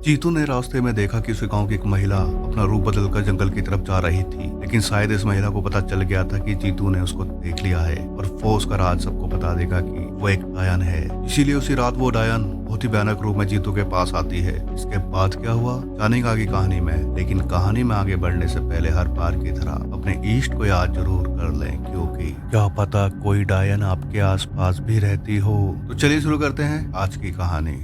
जीतू ने रास्ते में देखा कि उसके गांव की एक महिला अपना रूप बदलकर जंगल की तरफ जा रही थी, लेकिन शायद इस महिला को पता चल गया था कि जीतू ने उसको देख लिया है और वो उसका राज सबको बता देगा कि वो एक डायन है। इसीलिए उसी रात वो डायन बहुत ही भयानक रूप में जीतू के पास आती है। इसके बाद क्या हुआ जानेगा आगे कहानी में, लेकिन कहानी में आगे बढ़ने से पहले हर बार की तरह अपने ईष्ट को याद जरूर कर लें, क्योंकि क्या पता कोई डायन आपके आसपास भी रहती हो। तो चलिए शुरू करते हैं आज की कहानी।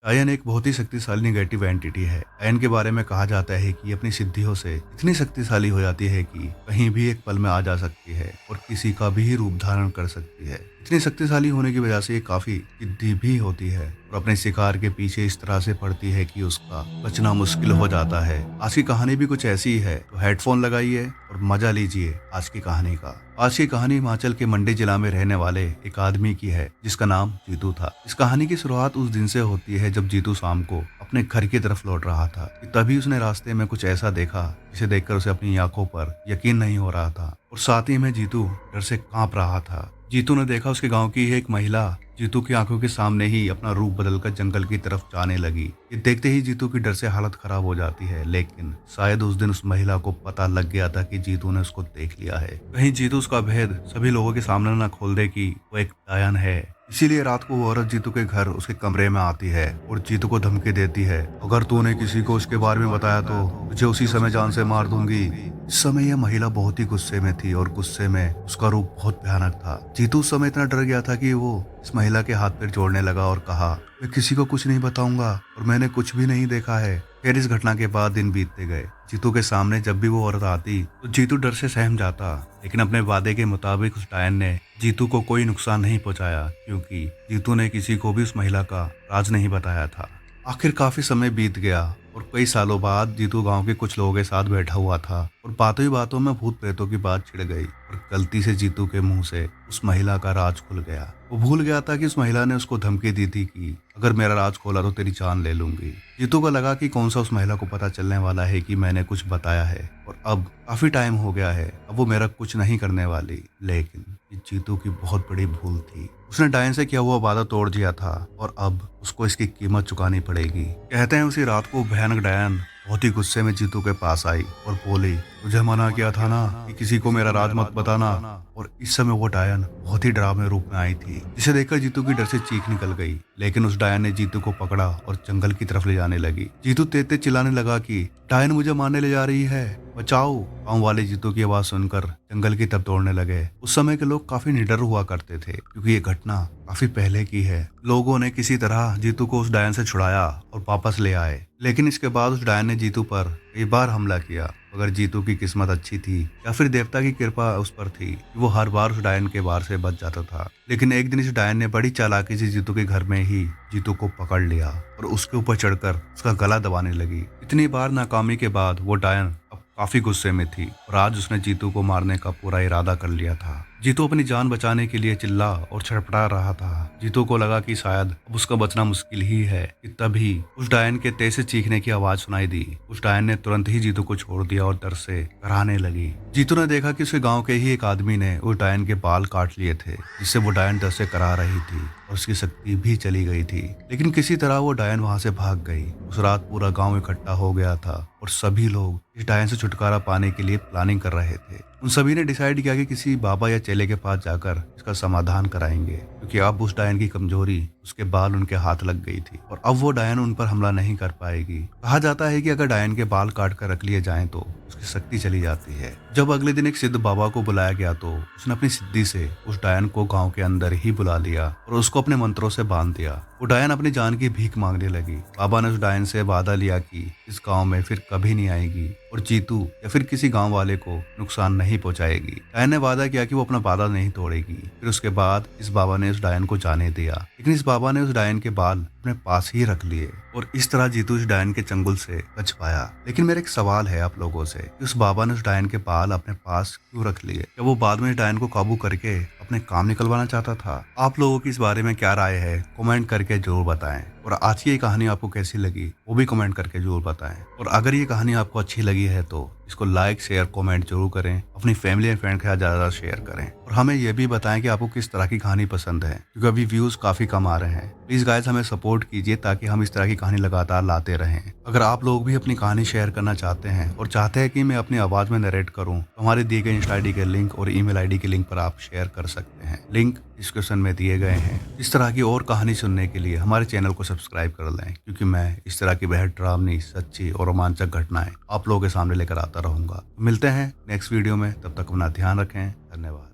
डायन एक बहुत ही शक्तिशाली नेगेटिव एंटिटी है। डायन के बारे में कहा जाता है कि अपनी सिद्धियों से इतनी शक्तिशाली हो जाती है कि कहीं भी एक पल में आ जा सकती है और किसी का भी रूप धारण कर सकती है। इतनी शक्तिशाली होने की वजह से ये काफी जिद्दी भी होती है और अपने शिकार के पीछे इस तरह से पड़ती है कि उसका बचना मुश्किल हो जाता है। आज की कहानी भी कुछ ऐसी ही है, तो हेडफोन लगाइए और मजा लीजिए आज की कहानी का। आज की कहानी हिमाचल के मंडी जिला में रहने वाले एक आदमी की है जिसका नाम जीतू था। इस कहानी की शुरुआत उस दिन से होती है जब जीतू शाम को अपने घर की तरफ लौट रहा था कि तभी उसने रास्ते में कुछ ऐसा देखा जिसे देखकर उसे अपनी आंखों पर यकीन नहीं हो रहा था और साथ ही में जीतू डर से कांप रहा था। जीतू ने देखा उसके गांव की एक महिला जीतू की आंखों के सामने ही अपना रूप बदलकर जंगल की तरफ जाने लगी। ये देखते ही जीतू की डर से हालत खराब हो जाती है, लेकिन शायद उस दिन उस महिला को पता लग गया था कि जीतू ने उसको देख लिया है। कहीं जीतू उसका भेद सभी लोगों के सामने न खोल दे कि वो एक डायन है। इसीलिए रात को वो औरत जीतू के घर उसके कमरे में आती है और जीतू को धमकी देती है, अगर तूने किसी को उसके बारे में बताया तो तुझे उसी समय जान से मार दूंगी। इस समय यह महिला बहुत ही गुस्से में थी और गुस्से में उसका रूप बहुत भयानक था। जीतू उस समय इतना डर गया था कि वो इस महिला के हाथ पैर जोड़ने लगा और कहा, मैं किसी को कुछ नहीं बताऊंगा और मैंने कुछ भी नहीं देखा है। फिर इस घटना के बाद दिन बीतते गए। जीतू के सामने जब भी वो औरत आती तो जीतू डर से सहम जाता, लेकिन अपने वादे के मुताबिक उस डायन ने जीतू को कोई नुकसान नहीं पहुंचाया, क्योंकि जीतू ने किसी को भी उस महिला का राज नहीं बताया था। आखिर काफी समय बीत गया और कई सालों बाद जीतू गांव के कुछ लोगों के साथ बैठा हुआ था और बातों ही बातों में भूत प्रेतों की बात छिड़ गई और गलती से जीतू के मुंह से उस महिला का राज खुल गया। वो भूल गया था कि उस महिला ने उसको धमकी दी थी कि अगर मेरा राज खोला तो तेरी जान ले लूंगी। जीतू को लगा कि कौन सा उस महिला को पता चलने वाला है कि मैंने कुछ बताया है और अब काफी टाइम हो गया है, अब वो मेरा कुछ नहीं करने वाली। लेकिन ये जीतू की बहुत बड़ी भूल थी। उसने डायन से किया हुआ वादा तोड़ दिया था और अब उसको इसकी कीमत चुकानी पड़ेगी। कहते हैं उसी रात को भयानक डायन बहुत ही गुस्से में जीतू के पास आई और बोली, तुझे मना किया था ना कि किसी को मेरा राज मत बताना। और इस समय वो डायन बहुत ही डरावने रूप में आई थी, जिसे देखकर जीतू की डर से चीख निकल गई। लेकिन उस डायन ने जीतू को पकड़ा और जंगल की तरफ ले जाने लगी। जीतू तेज तेज चिल्लाने लगा कि डायन मुझे मारने ले जा रही है, बचाओ। गांव वाले जीतू की आवाज सुनकर जंगल की तरफ दौड़ने लगे। उस समय के लोग काफी निडर हुआ करते थे, क्योंकि ये घटना काफी पहले की है। लोगों ने किसी तरह जीतू को उस डायन से छुड़ाया और वापस ले आए, लेकिन इसके बाद उस डायन ने जीतू पर कई बार हमला किया। अगर जीतू की किस्मत अच्छी थी या फिर देवता की कृपा उस पर थी, वो हर बार उस डायन के वार से बच जाता था। लेकिन एक दिन इस डायन ने बड़ी चालाकी से जीतू के घर में ही जीतू को पकड़ लिया और उसके ऊपर चढ़कर उसका गला दबाने लगी। इतनी बार नाकामी के बाद वो डायन अब काफी गुस्से में थी और आज उसने जीतू को मारने का पूरा इरादा कर लिया था। जीतू अपनी जान बचाने के लिए चिल्ला और छटपटा रहा था। जीतू को लगा कि शायद अब उसका बचना मुश्किल ही है कि तभी उस डायन के तेज से चीखने की आवाज सुनाई दी। उस डायन ने तुरंत ही जीतू को छोड़ दिया और डर से कराहने लगी। जीतू ने देखा कि उसके गांव के ही एक आदमी ने उस डायन के बाल काट लिए थे, जिससे वो डायन डर से करा रही थी और उसकी शक्ति भी चली गई थी। लेकिन किसी तरह वो डायन वहां से भाग गई। उस रात पूरा गांव इकट्ठा हो गया था और सभी लोग इस डायन से छुटकारा पाने के लिए प्लानिंग कर रहे थे। उन सभी ने डिसाइड किया कि किसी बाबा या चेले के पास जाकर इसका समाधान कराएंगे, क्योंकि अब उस डायन की कमजोरी उसके बाल उनके हाथ लग गई थी और अब वो डायन उन पर हमला नहीं कर पाएगी। कहा जाता है कि अगर डायन के बाल काट कर रख लिए जाएं तो उसकी शक्ति चली जाती है। जब अगले दिन एक सिद्ध बाबा को बुलाया गया तो उसने अपनी सिद्धि से उस डायन को गांव के अंदर ही बुला लिया और उसको अपने मंत्रों से बांध दिया। वो डायन अपनी जान की भीख मांगने लगी। बाबा ने उस डायन से वादा लिया कि इस गांव में फिर कभी नहीं आएगी और जीतू या फिर किसी गांव वाले को नुकसान नहीं पहुंचाएगी। डायन ने वादा किया कि वो अपना वादा नहीं तोड़ेगी। फिर उसके बाद इस बाबा ने उस डायन को जाने दिया, लेकिन इस बाबा ने उस डायन के बाल अपने पास ही रख लिए और इस तरह जीतू इस डायन के चंगुल से बच पाया। लेकिन मेरा एक सवाल है आप लोगों से कि उस बाबा ने उस डायन के बाल अपने पास क्यों रख लिए? क्या वो बाद में इस डायन को काबू करके अपने काम निकलवाना चाहता था? आप लोगों की इस बारे में क्या राय है? कमेंट करके जरूर बताएं। और और आज की ये कहानी आपको कैसी लगी वो भी कमेंट करके जरूर बताएं। और अगर ये कहानी आपको अच्छी लगी है तो इसको लाइक शेयर कमेंट जरूर करें, अपनी फैमिली एंड फ्रेंड के साथ ज़्यादा शेयर करें और हमें यह भी बताएं कि आपको किस तरह की कहानी पसंद है, क्योंकि अभी व्यूज़ काफ़ी कम आ रहे हैं। प्लीज़ गाइस हमें सपोर्ट कीजिए ताकि हम इस तरह की कहानी लगातार लाते रहें। अगर आप लोग भी अपनी कहानी शेयर करना चाहते हैं और चाहते हैं कि मैं अपनी आवाज़ में नरेट करूं, तो हमारे दिए गए इंस्टा आईडी के लिंक और ईमेल आईडी के लिंक पर आप शेयर कर सकते हैं। लिंक डिस्क्रिप्शन में दिए गए हैं। इस तरह की और कहानी सुनने के लिए हमारे चैनल को सब्सक्राइब कर लें, क्योंकि मैं इस तरह की बेहद डरावनी, सच्ची और रोमांचक घटनाएं आप लोगों के सामने लेकर आता रहूंगा। मिलते हैं नेक्स्ट वीडियो में, तब तक अपना ध्यान रखें। धन्यवाद।